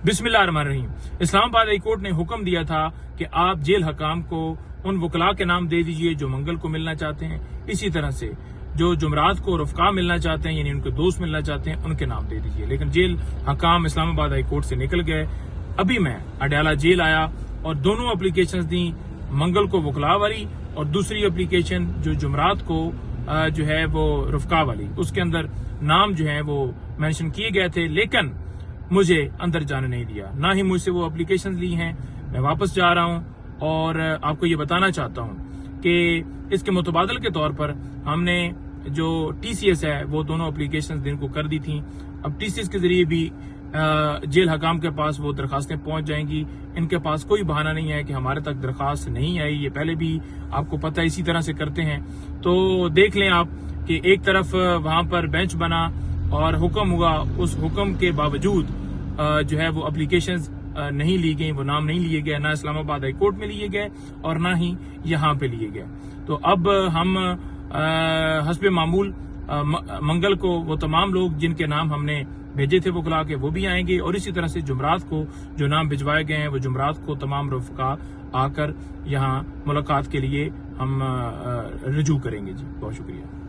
बिस्मिल्लाहिर्रहमानिर्रहीम। Islamabad high court ने हुक्म दिया था कि आप जेल हकाम को उन वकला के नाम दे दीजिए जो मंगल को मिलना चाहते हैं। इसी तरह से जो जुमरात को रफका मिलना चाहते हैं, यानी उनके दोस्त मिलना चाहते हैं, उनके नाम दे दीजिए। लेकिन जेल हकाम इस्लामाबाद हाई कोर्ट से निकल गए। अभी मैं अडयाला जेल आया और दोनों एप्लीकेशन दी, मंगल को वकला वाली और दूसरी एप्लीकेशन जो जुमरात को जो है वो रफका वाली, उसके अंदर नाम जो है वो मेंशन किए गए थे, लेकिन मुझे अंदर जाने नहीं दिया। ना ही मुझसे वो एप्लीकेशन ली हैं। मैं वापस जा रहा हूं और आपको ये बताना चाहता हूं कि इसके मुतबादल के तौर पर हमने जो टीसीएस है वो दोनों एप्लीकेशन दिन को कर दी थी। अब टीसीएस के जरिए भी जेल हकाम के पास वो दरखास्तें पहुंच जाएंगी। इनके पास कोई बहाना नहीं है कि हमारे तक दरखास्त नहीं आई। ये पहले भी आपको पता है इसी तरह से करते हैं। तो देख लें आप कि एक तरफ वहां पर बेंच बना और हुक्म हुआ, उस हुक्म के बावजूद जो है वो एप्लीकेशंस नहीं ली गई, वो नाम नहीं लिए गए, ना इस्लामाबाद हाई कोर्ट में लिए गए और ना ही यहाँ पे लिए गए। तो अब हम हस्बे मामूल मंगल को वो तमाम लोग जिनके नाम हमने भेजे थे वकला के, वो भी आएंगे और इसी तरह से जुमरात को जो नाम भिजवाए गए हैं वो जुमरात को तमाम रफका आकर यहाँ मुलाकात के लिए हम रजू करेंगे। जी बहुत शुक्रिया।